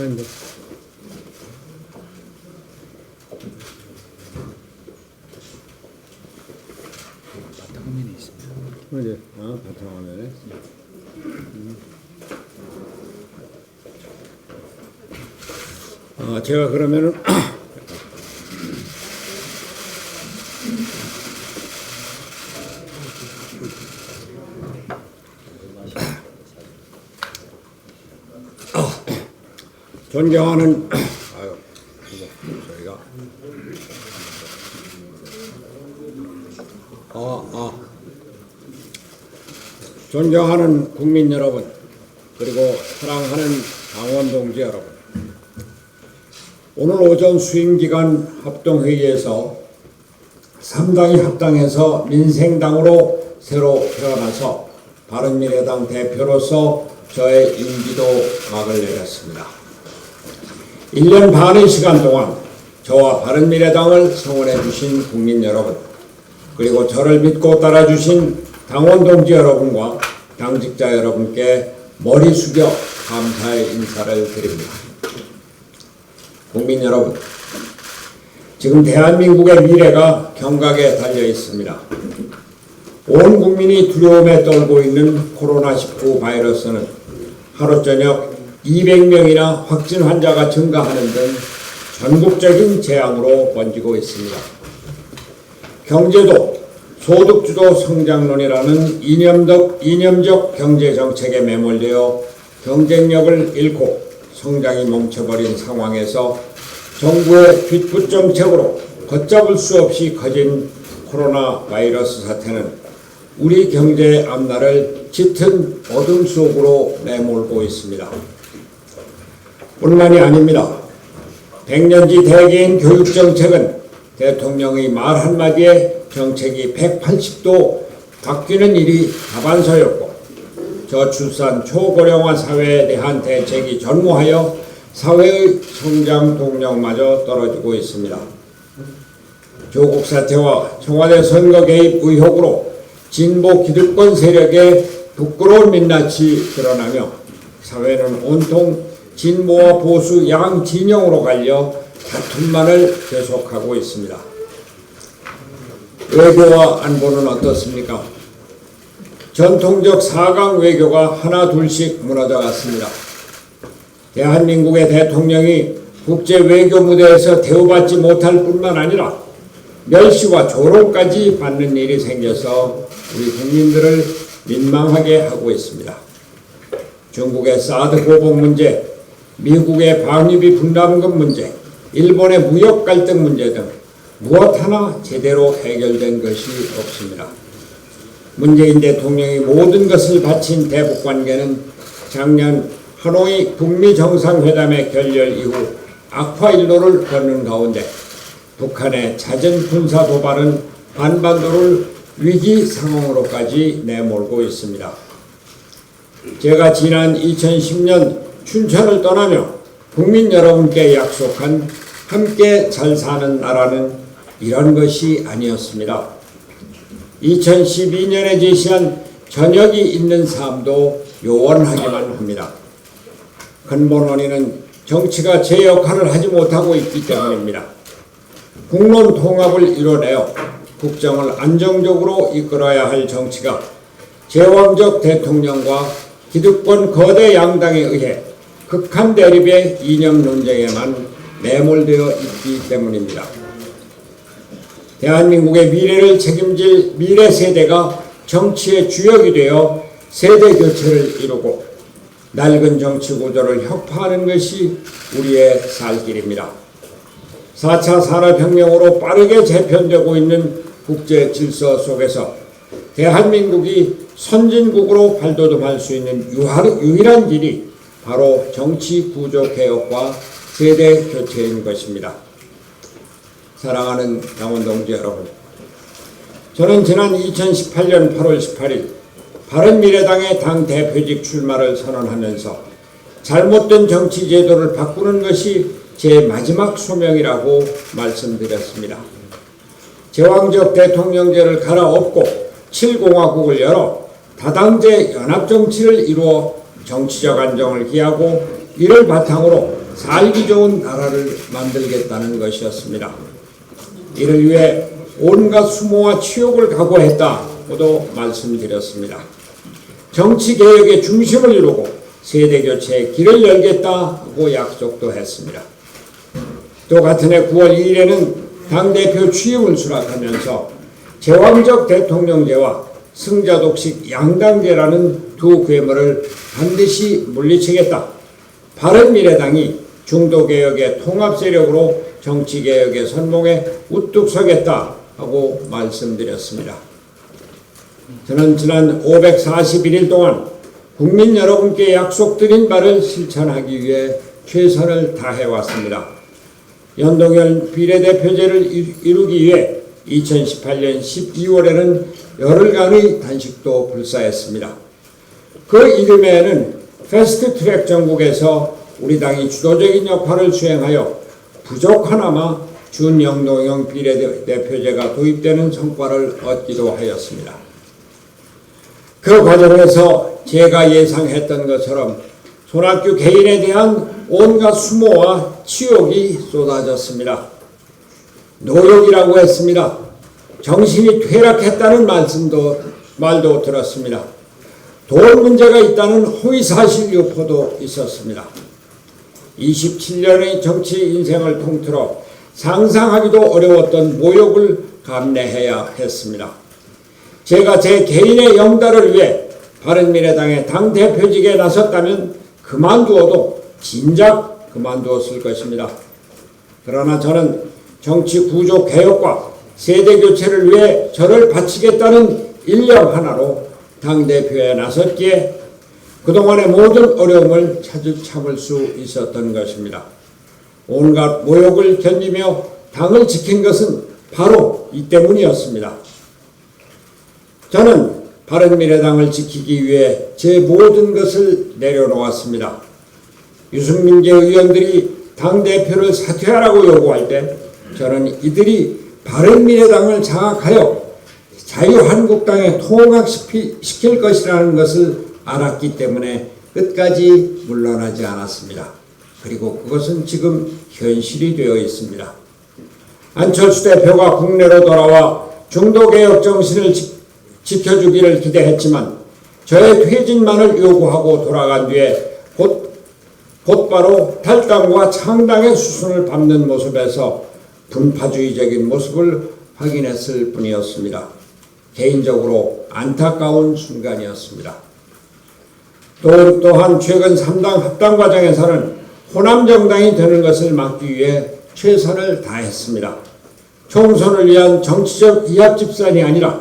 아닙니다. 바탕화면에 있습니다. 어디? 아, 바탕화면에. 제가 그러면은 존경하는 저희가 존경하는 국민 여러분, 그리고 사랑하는 당원 동지 여러분, 오늘 오전 수임기간 합동회의에서 3당이 합당해서 민생당으로 새로 태어나서 바른미래당 대표로서 저의 임기도 막을 내렸습니다. 1년 반의 시간 동안 저와 바른미래당을 성원해 주신 국민 여러분, 그리고 저를 믿고 따라주신 당원 동지 여러분과 당직자 여러분께 머리 숙여 감사의 인사를 드립니다. 국민 여러분, 지금 대한민국의 미래가 경각에 달려 있습니다. 온 국민이 두려움에 떨고 있는 코로나19 바이러스는 하루 저녁 200명이나 확진 환자가 증가하는 등 전국적인 재앙으로 번지고 있습니다. 경제도 소득주도 성장론이라는 이념적 경제정책에 매몰되어 경쟁력을 잃고 성장이 멈춰버린 상황에서 정부의 뒷북 정책으로 걷잡을 수 없이 커진 코로나 바이러스 사태는 우리 경제의 앞날을 짙은 어둠 속으로 내몰고 있습니다. 뿐만이 아닙니다. 100년지 대개인 교육정책은 대통령의 말 한마디에 정책이 180도 바뀌는 일이 다반사였고, 저출산 초고령화 사회에 대한 대책이 전무하여 사회의 성장 동력마저 떨어지고 있습니다. 조국 사태와 청와대 선거 개입 의혹으로 진보 기득권 세력의 부끄러운 민낯이 드러나며 사회는 온통 진보와 보수 양 진영으로 갈려 다툼만을 계속하고 있습니다. 외교와 안보는 어떻습니까? 전통적 4강 외교가 하나 둘씩 무너져 갔습니다. 대한민국의 대통령이 국제 외교 무대에서 대우받지 못할 뿐만 아니라 멸시와 조롱까지 받는 일이 생겨서 우리 국민들을 민망하게 하고 있습니다. 중국의 사드 보복 문제, 미국의 방위비 분담금 문제, 일본의 무역 갈등 문제 등 무엇 하나 제대로 해결된 것이 없습니다. 문재인 대통령이 모든 것을 바친 대북관계는 작년 하노이 북미 정상회담의 결렬 이후 악화일로를 걷는 가운데 북한의 잦은 군사 도발은 한반도를 위기 상황으로까지 내몰고 있습니다. 제가 지난 2010년 춘천을 떠나며 국민 여러분께 약속한 함께 잘 사는 나라는 이런 것이 아니었습니다. 2012년에 제시한 저녁이 있는 삶도 요원하기만 합니다. 근본 원인은 정치가 제 역할을 하지 못하고 있기 때문입니다. 국론 통합을 이뤄내어 국정을 안정적으로 이끌어야 할 정치가 제왕적 대통령과 기득권 거대 양당에 의해 극한 대립의 이념 논쟁에만 매몰되어 있기 때문입니다. 대한민국의 미래를 책임질 미래 세대가 정치의 주역이 되어 세대 교체를 이루고 낡은 정치 구조를 혁파하는 것이 우리의 살 길입니다. 4차 산업혁명으로 빠르게 재편되고 있는 국제 질서 속에서 대한민국이 선진국으로 발돋움할 수 있는 유일한 길이 바로 정치 구조 개혁과 세대 교체인 것입니다. 사랑하는 당원 동지 여러분, 저는 지난 2018년 8월 18일 바른미래당의 당 대표직 출마를 선언하면서 잘못된 정치 제도를 바꾸는 것이 제 마지막 소명이라고 말씀드렸습니다. 제왕적 대통령제를 갈아엎고 7공화국을 열어 다당제 연합정치를 이루어 정치적 안정을 기하고 이를 바탕으로 살기 좋은 나라를 만들겠다는 것이었습니다. 이를 위해 온갖 수모와 치욕을 각오했다고도 말씀드렸습니다. 정치개혁의 중심을 이루고 세대교체의 길을 열겠다고 약속도 했습니다. 또 같은 해 9월 2일에는 당대표 취임을 수락하면서 제왕적 대통령제와 승자독식 양당제라는 두 괴물을 반드시 물리치겠다. 바른미래당이 중도개혁의 통합세력으로 정치개혁의 선봉에 우뚝 서겠다 하고 말씀드렸습니다. 저는 지난 541일 동안 국민 여러분께 약속드린 바를 실천하기 위해 최선을 다해왔습니다. 연동형 비례대표제를 이루기 위해 2018년 12월에는 열흘간의 단식도 불사했습니다. 그 이듬해에는 패스트트랙 정국에서 우리 당이 주도적인 역할을 수행하여 부족하나마 준연동형 비례대표제가 도입되는 성과를 얻기도 하였습니다. 그 과정에서 제가 예상했던 것처럼 손학규 개인에 대한 온갖 수모와 치욕이 쏟아졌습니다. 노역이라고 했습니다. 정신이 퇴락했다는 말도 들었습니다. 돈 문제가 있다는 허위사실 유포도 있었습니다. 27년의 정치 인생을 통틀어 상상하기도 어려웠던 모욕을 감내해야 했습니다. 제가 제 개인의 영달을 위해 바른미래당의 당대표직에 나섰다면 그만두어도 진작 그만두었을 것입니다. 그러나 저는 정치 구조 개혁과 세대 교체를 위해 저를 바치겠다는 일념 하나로 당대표에 나섰기에 그동안의 모든 어려움을 참을 수 있었던 것입니다. 온갖 모욕을 견디며 당을 지킨 것은 바로 이 때문이었습니다. 저는 바른미래당을 지키기 위해 제 모든 것을 내려놓았습니다. 유승민계 의원들이 당대표를 사퇴하라고 요구할 때 저는 이들이 바른미래당을 장악하여 자유한국당에 통합시킬 것이라는 것을 알았기 때문에 끝까지 물러나지 않았습니다. 그리고 그것은 지금 현실이 되어 있습니다. 안철수 대표가 국내로 돌아와 중도개혁 정신을 지켜주기를 기대했지만 저의 퇴진만을 요구하고 돌아간 뒤에 곧바로 탈당과 창당의 수순을 밟는 모습에서 분파주의적인 모습을 확인했을 뿐이었습니다. 개인적으로 안타까운 순간이었습니다. 또한 최근 3당 합당 과정에서는 호남정당이 되는 것을 막기 위해 최선을 다했습니다. 총선을 위한 정치적 이합집산이 아니라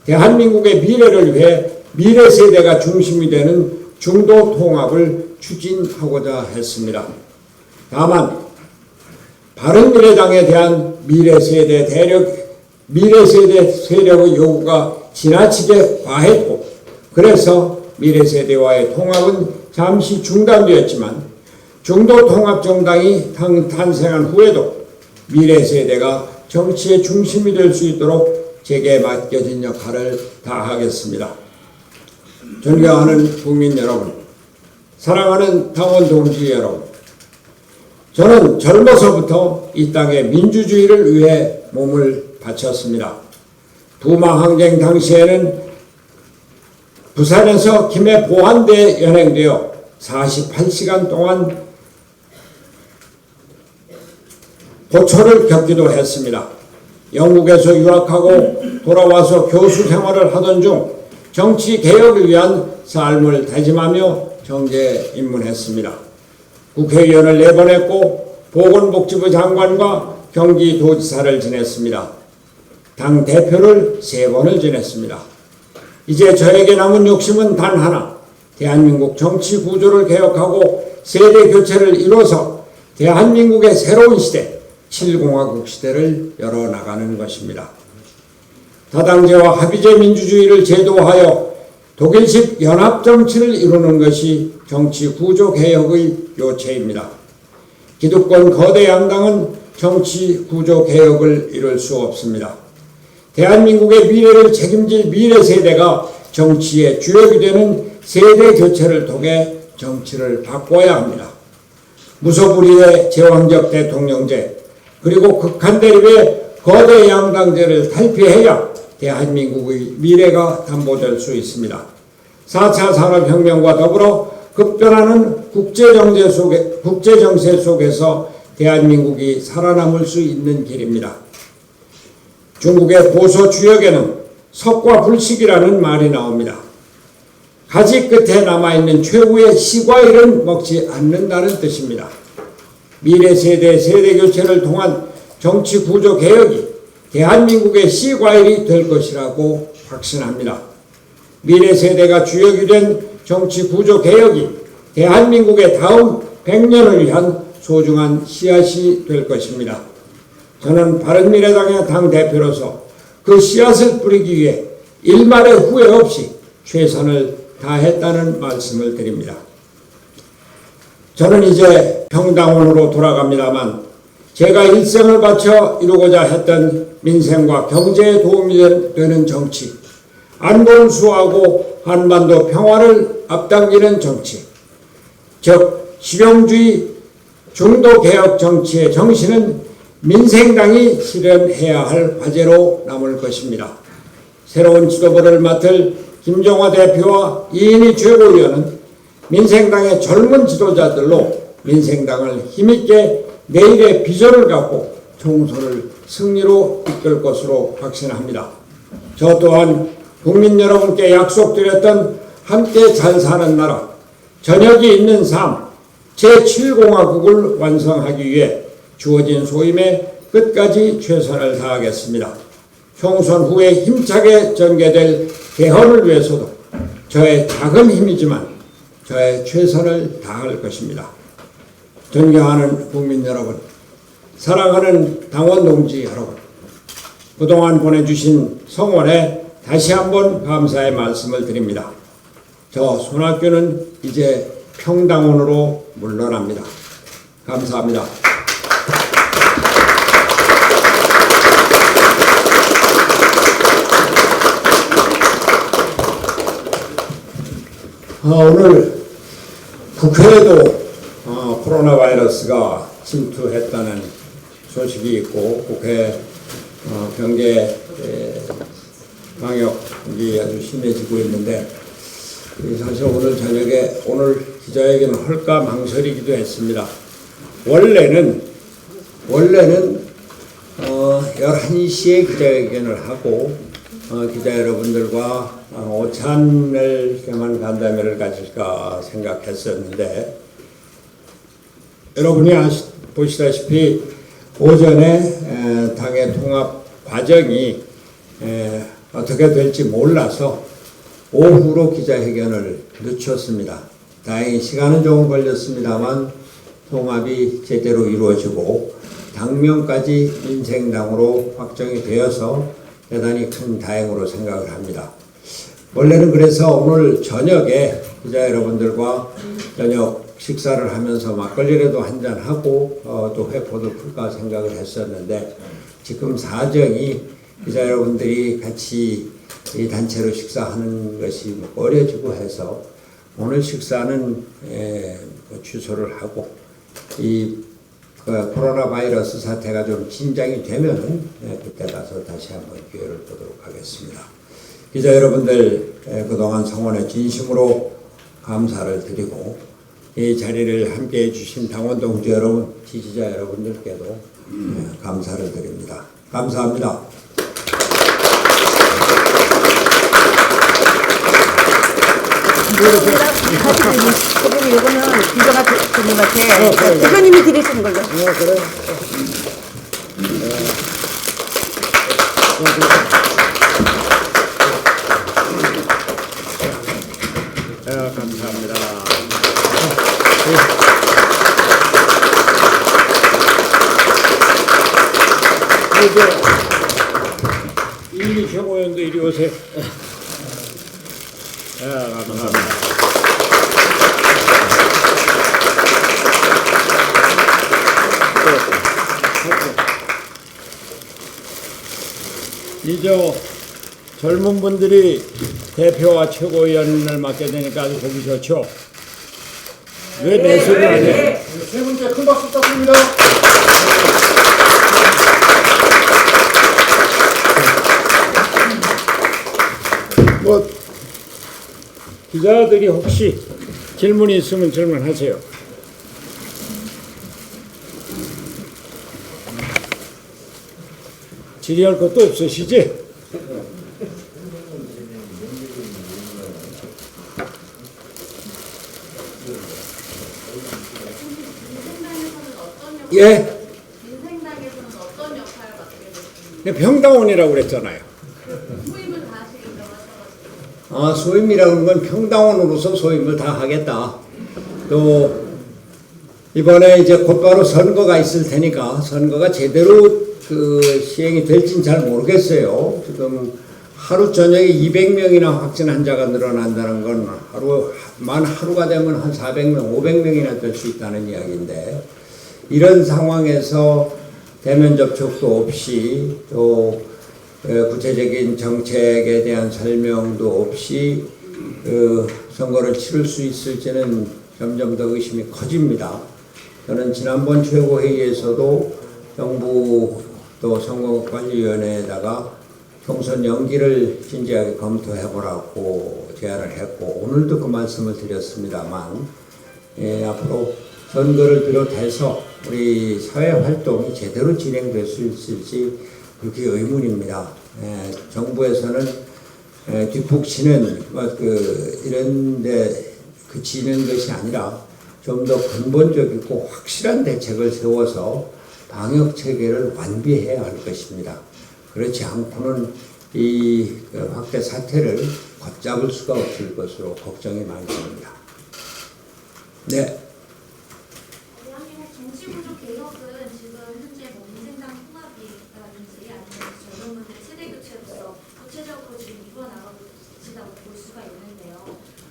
대한민국의 미래를 위해 미래세대가 중심이 되는 중도 통합을 추진하고자 했습니다. 다만 바른미래당에 대한 미래세대 세력의 요구가 지나치게 과했고 그래서 미래세대와의 통합은 잠시 중단되었지만 중도통합정당이 탄생한 후에도 미래세대가 정치의 중심이 될 수 있도록 제게 맡겨진 역할을 다하겠습니다. 존경하는 국민 여러분, 사랑하는 당원 동지 여러분, 저는 젊어서부터 이 땅의 민주주의를 위해 몸을 바쳤습니다. 부마항쟁 당시에는 부산에서 김해 보안대에 연행되어 48시간 동안 고초를 겪기도 했습니다. 영국에서 유학하고 돌아와서 교수 생활을 하던 중 정치 개혁을 위한 삶을 다짐하며 정계에 입문했습니다. 국회의원을 4번 했고 보건복지부 장관과 경기도지사를 지냈습니다. 당 대표를 3번을 지냈습니다. 이제 저에게 남은 욕심은 단 하나, 대한민국 정치 구조를 개혁하고 세대 교체를 이뤄서 대한민국의 새로운 시대, 7공화국 시대를 열어나가는 것입니다. 다당제와 합의제 민주주의를 제도화하여 독일식 연합정치를 이루는 것이 정치 구조 개혁의 요체입니다. 기득권 거대 양당은 정치 구조 개혁을 이룰 수 없습니다. 대한민국의 미래를 책임질 미래 세대가 정치의 주역이 되는 세대 교체를 통해 정치를 바꿔야 합니다. 무소불위의 제왕적 대통령제 그리고 극한 대립의 거대 양당제를 탈피해야 대한민국의 미래가 담보될 수 있습니다. 4차 산업혁명과 더불어 급변하는 국제정세 속에서 대한민국이 살아남을 수 있는 길입니다. 중국의 보수 주역에는 석과불식이라는 말이 나옵니다. 가지 끝에 남아있는 최후의 씨과일은 먹지 않는다는 뜻입니다. 미래 세대 세대교체를 통한 정치 구조 개혁이 대한민국의 씨과일이 될 것이라고 확신합니다. 미래 세대가 주역이 된 정치 구조 개혁이 대한민국의 다음 100년을 위한 소중한 씨앗이 될 것입니다. 저는 바른미래당의 당대표로서 그 씨앗을 뿌리기 위해 일말의 후회 없이 최선을 다했다는 말씀을 드립니다. 저는 이제 평당원으로 돌아갑니다만 제가 일생을 바쳐 이루고자 했던 민생과 경제에 도움이 되는 정치, 안보를 수호하고 한반도 평화를 앞당기는 정치, 즉 실용주의 중도개혁 정치의 정신은 민생당이 실현해야 할 과제로 남을 것입니다. 새로운 지도부를 맡을 김종화 대표와 이인희 최고위원은 민생당의 젊은 지도자들로 민생당을 힘있게 내일의 비전을 갖고 총선을 승리로 이끌 것으로 확신합니다. 저 또한 국민 여러분께 약속드렸던 함께 잘 사는 나라, 저녁이 있는 삶, 제7공화국을 완성하기 위해 주어진 소임에 끝까지 최선을 다하겠습니다. 총선 후에 힘차게 전개될 개헌을 위해서도 저의 작은 힘이지만 저의 최선을 다할 것입니다. 존경하는 국민 여러분, 사랑하는 당원 동지 여러분, 그동안 보내주신 성원에 다시 한번 감사의 말씀을 드립니다. 저 손학규는 이제 평당원으로 물러납니다. 감사합니다. 오늘 국회에도 코로나 바이러스가 침투했다는 소식이 있고 국회 경계 방역이 아주 심해지고 있는데 사실 오늘 저녁에 오늘 기자회견을 할까 망설이기도 했습니다. 원래는 11시에 기자회견을 하고 기자 여러분들과 오찬을 겸한 간담회를 가질까 생각했었는데 여러분이 보시다시피 오전에 당의 통합 과정이 어떻게 될지 몰라서 오후로 기자회견을 늦췄습니다. 다행히 시간은 조금 걸렸습니다만 통합이 제대로 이루어지고 당명까지 민생당으로 확정이 되어서 대단히 큰 다행으로 생각을 합니다. 원래는 그래서 오늘 저녁에 기자 여러분들과 저녁 식사를 하면서 막걸리라도 한잔하고 또 회포도 풀까 생각을 했었는데 지금 사정이 기자 여러분들이 같이 이 단체로 식사하는 것이 어려지고 해서 오늘 식사는 취소를 하고 이 코로나 바이러스 사태가 좀 진정이 되면은 그때 가서 다시 한번 기회를 보도록 하겠습니다. 기자 여러분들 그동안 성원에 진심으로 감사를 드리고 이 자리를 함께해 주신 당원 동지 여러분, 지지자 여러분들께도 감사를 드립니다. 감사합니다. 대표님 이거는 김정아 대표님한테 대표님이 드리시는 걸로. 그래. 감사합니다. 이인희 최고위원도 이리 오세요. 감사합니다. 이제 젊은 분들이 대표와 최고위원을 맡게 되니까 아주 보기 좋죠. 왜 내 소리를 안 해? 세 분째 큰 박수 부탁드립니다. 뭐 기자들이 혹시 질문이 있으면 질문하세요. 질의할 것도 없으시지? 예? 민생당에서는 어떤 역할을 맡게 되십니까? 네, 평당원이라고 그랬잖아요. 후임을 다 하시겠다고 하셔가지고 아, 소임이라는 건 평당원으로서 소임을 다 하겠다. 또 이번에 이제 곧바로 선거가 있을 테니까 선거가 제대로 시행이 될진 잘 모르겠어요. 지금 하루 저녁에 200명이나 확진 환자가 늘어난다는 건 하루가 되면 한 400명, 500명이나 될 수 있다는 이야기인데, 이런 상황에서 대면 접촉도 없이 또 구체적인 정책에 대한 설명도 없이 선거를 치를 수 있을지는 점점 더 의심이 커집니다. 저는 지난번 최고회의에서도 정부 또 선거관리위원회에다가 총선 연기를 진지하게 검토해보라고 제안을 했고, 오늘도 그 말씀을 드렸습니다만, 앞으로 선거를 비롯해서 우리 사회활동이 제대로 진행될 수 있을지 그렇게 의문입니다. 정부에서는 뒷북치는 이런데 그치는 것이 아니라 좀 더 근본적이고 확실한 대책을 세워서 방역 체계를 완비해야 할 것입니다. 그렇지 않고는 이 확대 사태를 걷잡을 수가 없을 것으로 걱정이 많습니다. 네. 대한민국 정치구조 개혁은 지금 현재 민생당 통합이라든지 아니면 여러분들 세대 교체로서 구체적으로 지금 이루어나가고 계시다고 볼 수가 있는데요.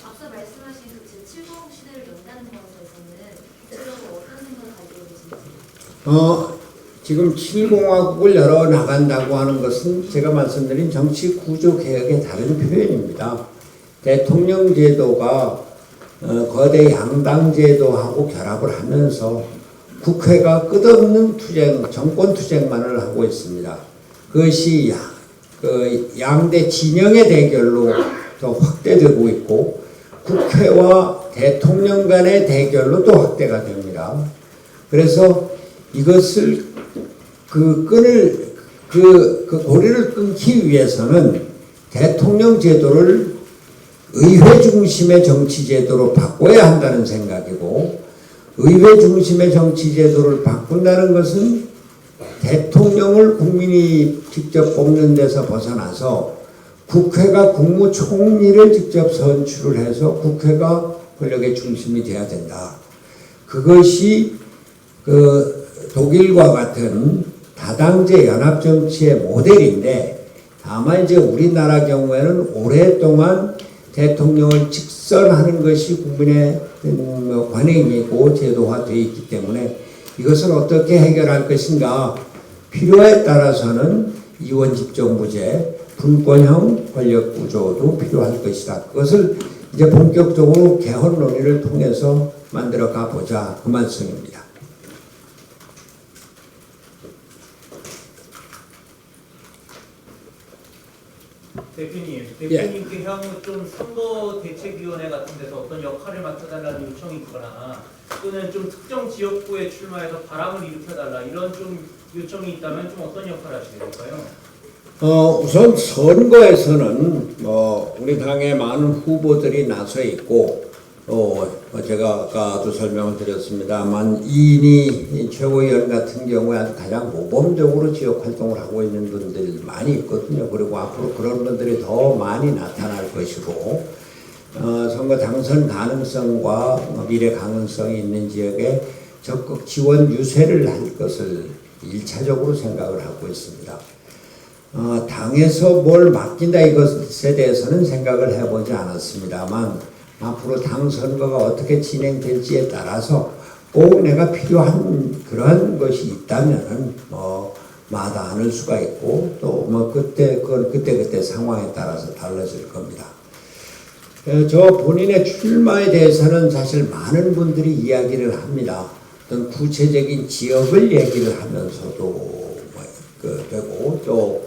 앞서 말씀하신 그 제70 시대를 연다는 것에 대해서는 구체적으로 어떤 생각을 가지고 계신지? 지금 7공화국을 열어 나간다고 하는 것은 제가 말씀드린 정치 구조 개혁의 다른 표현입니다. 대통령 제도가 거대 양당 제도하고 결합을 하면서 국회가 끝없는 투쟁, 정권 투쟁만을 하고 있습니다. 그것이 양대 진영의 대결로 더 확대되고 있고, 국회와 대통령 간의 대결로 또 확대가 됩니다. 그래서 이것을 고리를 끊기 위해서는 대통령 제도를 의회 중심의 정치 제도로 바꿔야 한다는 생각이고, 의회 중심의 정치 제도를 바꾼다는 것은 대통령을 국민이 직접 뽑는 데서 벗어나서 국회가 국무총리를 직접 선출을 해서 국회가 권력의 중심이 돼야 된다. 그것이 독일과 같은 다당제 연합정치의 모델인데, 다만 이제 우리나라 경우에는 오랫동안 대통령을 직선하는 것이 국민의 관행이고 제도화되어 있기 때문에 이것을 어떻게 해결할 것인가, 필요에 따라서는 이원집정부제, 분권형 권력구조도 필요할 것이다. 그것을 이제 본격적으로 개헌 논의를 통해서 만들어 가보자, 그 말씀입니다. 대표님께 향후 좀 선거 대책위원회 같은 데서 어떤 역할을 맡아달라는 요청이 있거나, 또는 좀 특정 지역구에 출마해서 바람을 일으켜달라, 이런 좀 요청이 있다면 좀 어떤 역할을 하시게 될까요? 우선 선거에서는 우리 당의 많은 후보들이 나서 있고, 제가 아까도 설명을 드렸습니다만 이인희 최고위원 같은 경우에 가장 모범적으로 지역 활동을 하고 있는 분들이 많이 있거든요. 그리고 앞으로 그런 분들이 더 많이 나타날 것이고, 선거 당선 가능성과 미래 가능성이 있는 지역에 적극 지원 유세를 할 것을 1차적으로 생각을 하고 있습니다. 당에서 뭘 맡긴다 이것에 대해서는 생각을 해보지 않았습니다만 앞으로 당 선거가 어떻게 진행될지에 따라서 꼭 내가 필요한 그런 것이 있다면은 마다않을 수가 있고 또 그때 상황에 따라서 달라질 겁니다. 저 본인의 출마에 대해서는 사실 많은 분들이 이야기를 합니다. 어떤 구체적인 지역을 얘기를 하면서도 되고 또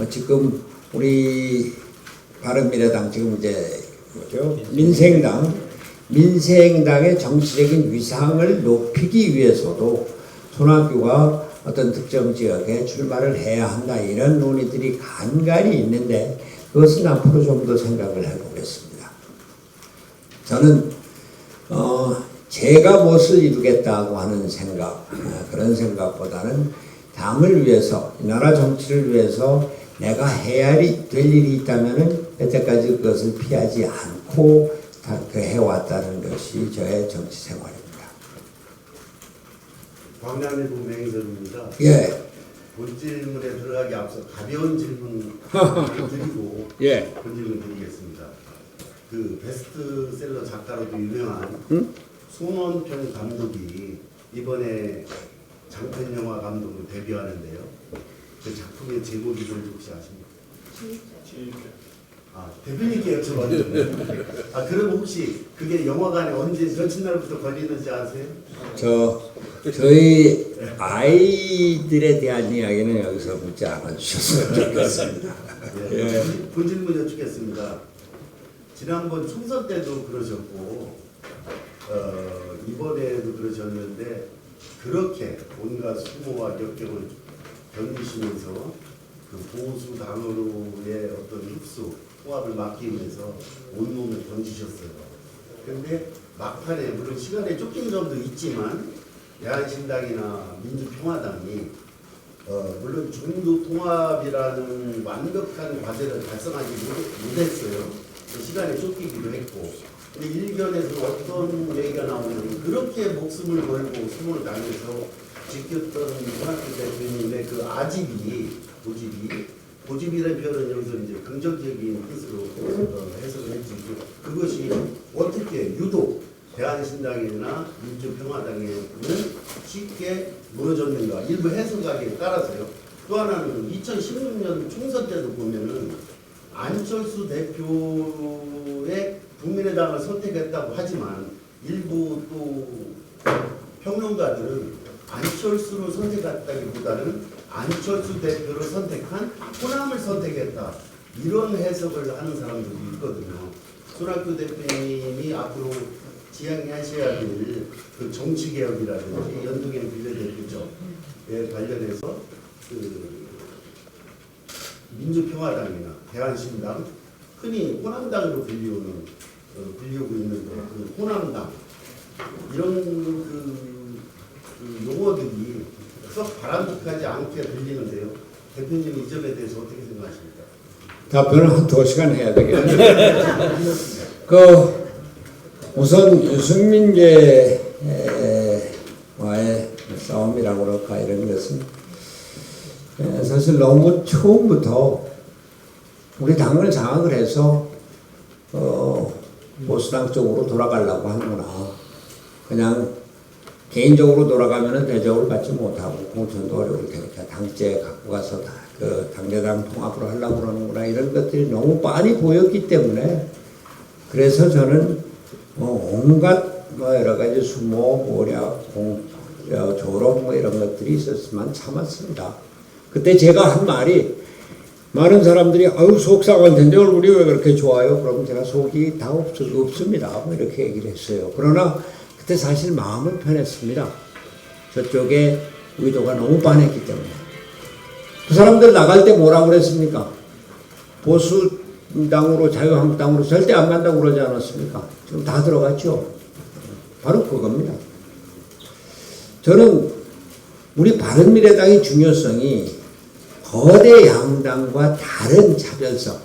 지금 우리 바른미래당 지금 이제 뭐죠? 민생당의 정치적인 위상을 높이기 위해서도 손학규가 어떤 특정 지역에 출마를 해야 한다 이런 논의들이 간간히 있는데 그것은 앞으로 좀 더 생각을 해보겠습니다. 저는 제가 무엇을 이루겠다고 하는 생각 그런 생각보다는 당을 위해서 나라 정치를 위해서 내가 해야 될 일이 있다면은 여태까지 그것을 피하지 않고 해왔다는 것이 저의 정치 생활입니다. 광남일보 맹선입니다. 예. 본 질문에 들어가기 앞서 가벼운 질문 드리고 예. 본 질문 드리겠습니다. 그 베스트셀러 작가로도 유명한 손원평 감독이 이번에 장편 영화 감독으로 데뷔하는데요. 그 작품의 제목이 뭔지 혹시 아십니까? 대표님께 여쭤봤는데 그럼 혹시 그게 영화관에 언제 며칠 날부터 걸리는지 아세요? 저희 아이들에 대한 이야기는 여기서 묻지 않아 주셨으면 좋겠습니다. 예. 본 질문 여쭙겠습니다. 지난번 총선 때도 그러셨고 이번에도 그러셨는데 그렇게 온갖 수모와 역경을 견디시면서 그 보수 당으로의 어떤 흡수, 통합을 막기 위해서 온몸을 던지셨어요. 그런데 막판에 물론 시간에 쫓긴 점도 있지만 야한신당이나 민주평화당이 물론 중도 통합이라는 완벽한 과제를 달성하지 못했어요. 시간에 쫓기기도 했고. 근데 일견에서 어떤 얘기가 나오냐면 그렇게 목숨을 걸고 숨을 다해서 지켰던 손학규 대표님의 그 고집이라는 표현은 여기서 이제 긍정적인 뜻으로 해석을 했지. 그것이 어떻게 유독 대한신당이나 민주평화당에는 쉽게 무너졌는가 일부 해석하기에 따라서요. 또 하나는 2016년 총선 때도 보면은 안철수 대표의 국민의당을 선택했다고 하지만 일부 또 평론가들은 안철수를 선택했다기보다는 안철수 대표를 선택한 호남을 선택했다. 이런 해석을 하는 사람들이 있거든요. 손학규 대표님이 앞으로 지향하셔야 될 그 정치개혁이라든지 연동형 비례대표제에 관련해서 그 민주평화당이나 대한신당, 흔히 호남당으로 불리우고 있는데 그 호남당 이런 그 용어들이 썩 바람직하지 않게 들리는데요. 대표님 이 점에 대해서 어떻게 생각하십니까? 답변을 한 2시간 해야 되겠네요. 우선 유승민계와의 싸움이라고 그럴까 이런 것은 사실 너무 처음부터 우리 당을 장악을 해서 보수당 쪽으로 돌아가려고 하는구나. 그냥 개인적으로 돌아가면은 대접을 받지 못하고 공천도 어려울 테니까 당제 갖고 가서 그 당대당 통합으로 하려고 그러는구나 이런 것들이 너무 빤히 보였기 때문에 그래서 저는 온갖 여러 가지 수모, 모략, 조롱 이런 것들이 있었지만 참았습니다. 그때 제가 한 말이 많은 사람들이 아유 속상할 텐데 얼굴이 왜 그렇게 좋아요? 그럼 제가 속이 다 없습니다. 이렇게 얘기를 했어요. 그러나 그때 사실 마음은 편했습니다. 저쪽에 의도가 너무 빤했기 때문에. 그 사람들 나갈 때 뭐라고 그랬습니까? 보수당으로 자유한국당으로 절대 안 간다고 그러지 않았습니까? 지금 다 들어갔죠. 바로 그겁니다. 저는 우리 바른미래당의 중요성이 거대 양당과 다른 차별성,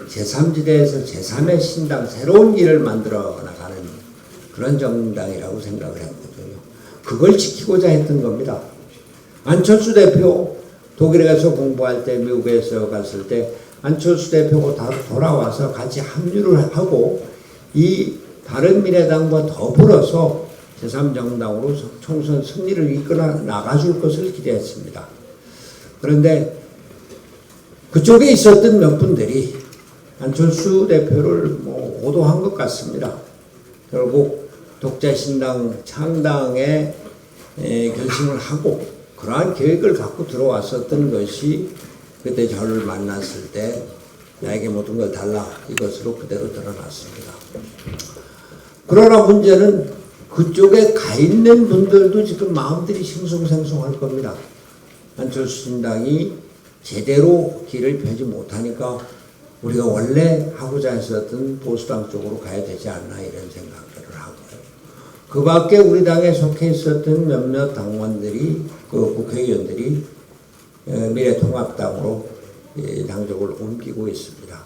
제3지대에서 제3의 신당, 새로운 길을 만들어 나가는 그런 정당이라고 생각을 했거든요. 그걸 지키고자 했던 겁니다. 안철수 대표 독일에 가서 공부할 때, 미국에서 갔을 때 안철수 대표가 다 돌아와서 같이 합류를 하고 이 바른미래당과 더불어서 제3정당으로 총선 승리를 이끌어 나가줄 것을 기대했습니다. 그런데 그쪽에 있었던 몇 분들이 안철수 대표를 뭐 오도한 것 같습니다. 결국 독자신당 창당에 결심을 하고 그러한 계획을 갖고 들어왔었던 것이 그때 저를 만났을 때 나에게 모든 걸 달라 이것으로 그대로 드러났습니다. 그러나 문제는 그쪽에 가 있는 분들도 지금 마음들이 싱숭생숭할 겁니다. 안철수 신당이 제대로 길을 펴지 못하니까 우리가 원래 하고자 했었던 보수당 쪽으로 가야 되지 않나 이런 생각들을 하고요. 그 밖에 우리 당에 속해 있었던 몇몇 당원들이, 그 국회의원들이 미래통합당으로 당적을 옮기고 있습니다.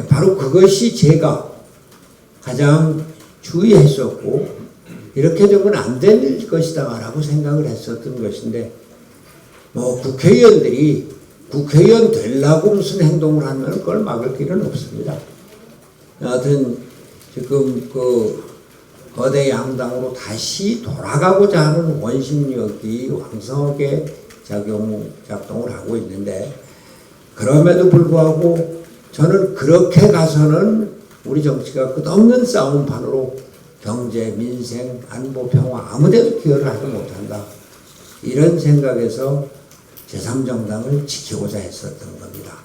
바로 그것이 제가 가장 주의했었고 이렇게 되면 안 될 것이다 라고 생각을 했었던 것인데 뭐 국회의원들이 국회의원 되려고 무슨 행동을 하면 그걸 막을 길은 없습니다. 여하튼 지금 그 거대 양당으로 다시 돌아가고자 하는 원심력이 왕성하게 작동을 하고 있는데 그럼에도 불구하고 저는 그렇게 가서는 우리 정치가 끝없는 싸움판으로 경제, 민생, 안보, 평화 아무데도 기여를 하지 못한다. 이런 생각에서 제3정당을 지키고자 했었던 겁니다.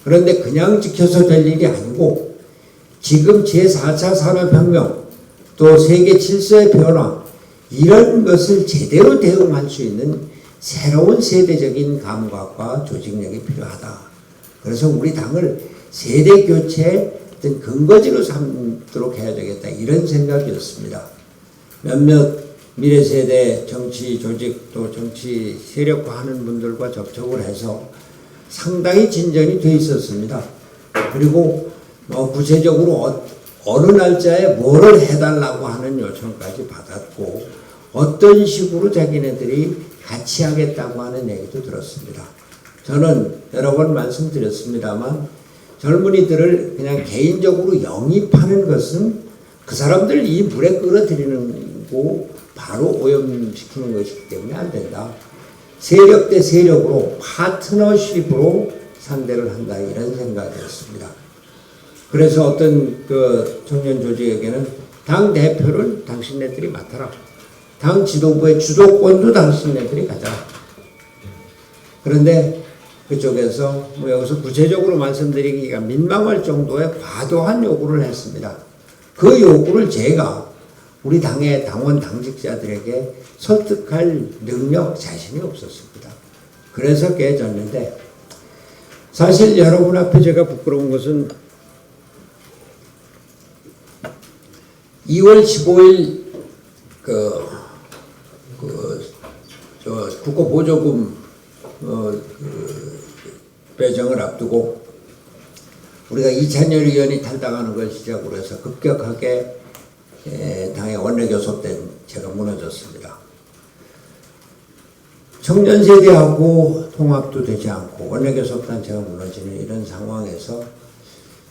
그런데 그냥 지켜서 될 일이 아니고 지금 제4차 산업혁명 또 세계 질서의 변화 이런 것을 제대로 대응할 수 있는 새로운 세대적인 감각과 조직력이 필요하다. 그래서 우리 당을 세대교체의 어떤 근거지로 삼도록 해야 되겠다. 이런 생각이었습니다. 몇몇 미래세대 정치 조직 또 정치 세력화하는 분들과 접촉을 해서 상당히 진전이 돼 있었습니다. 그리고 구체적으로 어느 날짜에 뭐를 해달라고 하는 요청까지 받았고 어떤 식으로 자기네들이 같이 하겠다고 하는 얘기도 들었습니다. 저는 여러 번 말씀드렸습니다만 젊은이들을 그냥 개인적으로 영입하는 것은 그 사람들 이 물에 끌어들이는 거 바로 오염시키는 것이기 때문에 안 된다. 세력 대 세력으로 파트너십으로 상대를 한다 이런 생각이었습니다. 그래서 어떤 그 청년 조직에게는 당 대표를 당신네들이 맡아라. 당 지도부의 주도권도 당신네들이 가져라. 그런데 그쪽에서 뭐 여기서 구체적으로 말씀드리기가 민망할 정도의 과도한 요구를 했습니다. 그 요구를 제가 우리 당의 당원 당직자들에게 설득할 능력 자신이 없었습니다. 그래서 깨졌는데 사실 여러분 앞에 제가 부끄러운 것은 2월 15일 국고보조금 배정을 앞두고 우리가 이찬열 의원이 탈당하는 걸 시작으로 해서 급격하게 당의 원내교섭 때 제가 무너졌습니다. 청년 세대하고 통합도 되지 않고 원내교섭 단체가 무너지는 이런 상황에서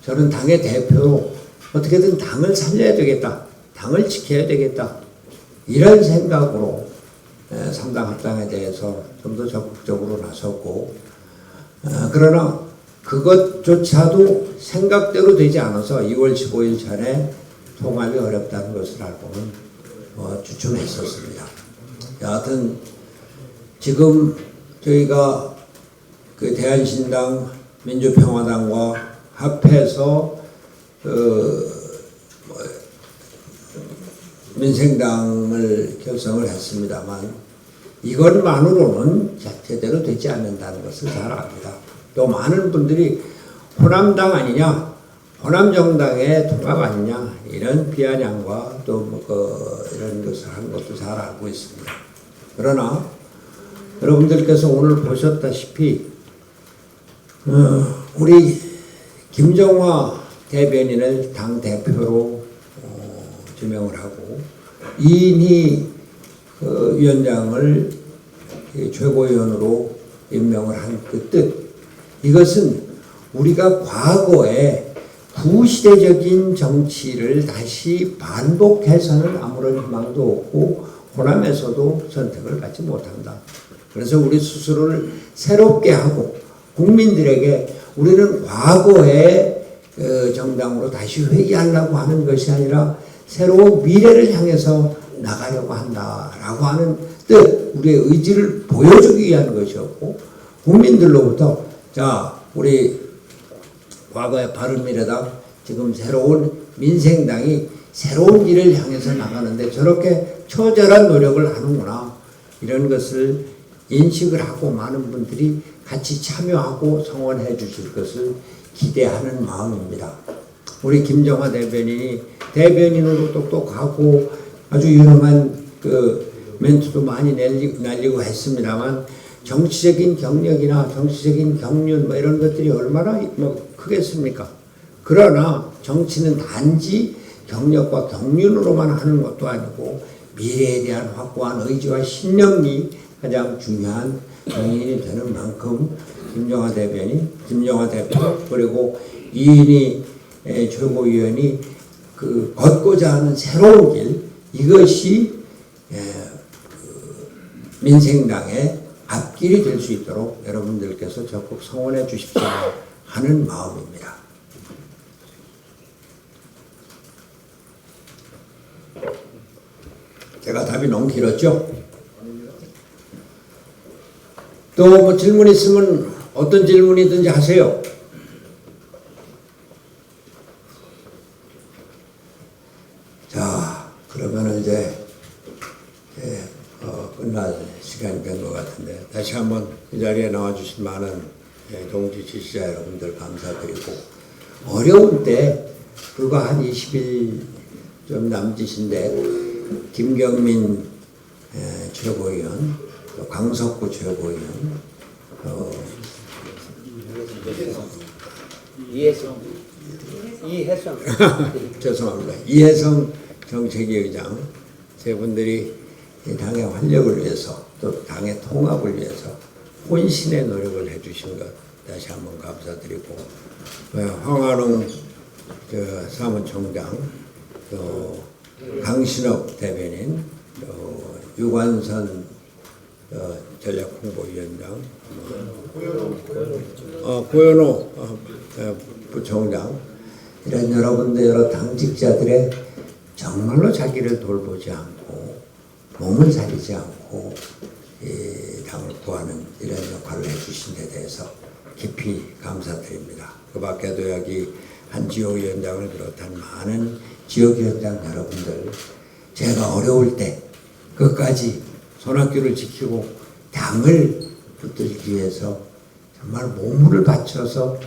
저는 당의 대표로 어떻게든 당을 살려야 되겠다. 당을 지켜야 되겠다. 이런 생각으로 3당 합당에 대해서 좀 더 적극적으로 나섰고 그러나 그것조차도 생각대로 되지 않아서 2월 15일 전에 통합이 어렵다는 것을 알고는 주춤했었습니다. 여하튼 지금 저희가 그 대한신당 민주평화당과 합해서 민생당을 결성을 했습니다만 이것만으로는 제대로 되지 않는다는 것을 잘 압니다. 또 많은 분들이 호남당 아니냐, 호남정당의 통합 아니냐 이런 비아냥과 또 이런 것을 한 것도 잘 알고 있습니다. 그러나 여러분들께서 오늘 보셨다시피 우리 김정화 대변인을 당 대표로 지명을 하고 이인희 위원장을 최고위원으로 임명을 한 그 뜻, 이것은 우리가 과거에 구시대적인 정치를 다시 반복해서는 아무런 희망도 없고 호남에서도 선택을 받지 못한다. 그래서 우리 스스로를 새롭게 하고 국민들에게 우리는 과거의 정당으로 다시 회귀하려고 하는 것이 아니라 새로운 미래를 향해서 나가려고 한다라고 하는 뜻, 우리의 의지를 보여주기 위한 것이었고, 국민들로부터 자 우리 과거의 바른미래당, 지금 새로운 민생당이 새로운 길을 향해서 나가는데 저렇게 처절한 노력을 하는구나, 이런 것을 인식을 하고 많은 분들이 같이 참여하고 성원해 주실 것을 기대하는 마음입니다. 우리 김정화 대변인이 대변인으로 똑똑하고 아주 유능한 그 멘트도 많이 날리고 했습니다만, 정치적인 경력이나 정치적인 경륜 뭐 이런 것들이 얼마나 뭐 크겠습니까? 그러나 정치는 단지 경력과 경륜으로만 하는 것도 아니고 미래에 대한 확고한 의지와 신념이 가장 중요한 정인이 되는 만큼 김정화 대표 그리고 이인희 최고위원이 그 걷고자 하는 새로운 길, 이것이 민생당의 앞길이 될 수 있도록 여러분들께서 적극 성원해 주십시오 하는 마음입니다. 제가 답이 너무 길었죠? 또 뭐 질문 있으면 어떤 질문이든지 하세요. 자, 그러면 이제 끝날 시간이 된 것 같은데, 다시 한번 이 자리에 나와주신 많은 동지 지지자 여러분들 감사드리고, 어려울 때 불과 한 20일 좀 남짓인데 김경민 최고위원, 또 강석구 최고위원, 이혜성 죄송합니다. 이혜성 정책위 의장, 세 분들이 이 당의 활력을 위해서 또 당의 통합을 위해서 혼신의 노력을 해주신 것 다시 한번 감사드리고, 황한웅 사무총장, 또 강신업 대변인, 또 유관선 전략홍보위원장, 고현호 부총장, 이런 여러분들 여러 당직자들의 정말로 자기를 돌보지 않고 몸을 사리지 않고 이 당을 구하는 이런 역할을 해주신 데 대해서 깊이 감사드립니다. 그 밖에도 여기 한 지역위원장을 비롯한 많은 지역위원장 여러분들, 제가 어려울 때 끝까지 손학규를 지키고 당을 붙들기 위해서 정말 몸을 바쳐서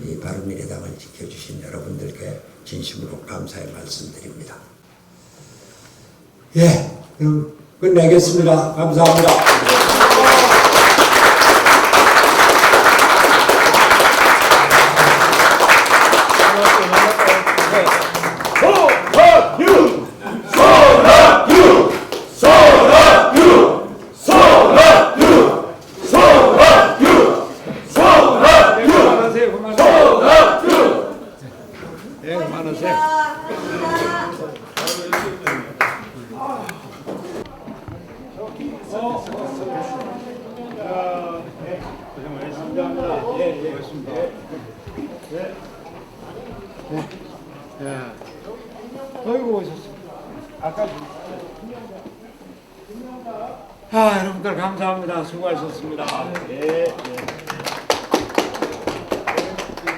이 바른미래당을 지켜주신 여러분들께 진심으로 감사의 말씀드립니다. 예, 그럼 끝내겠습니다. 감사합니다. 어이구 오셨습니다. 아까 여러분들 감사합니다. 수고하셨습니다. 예.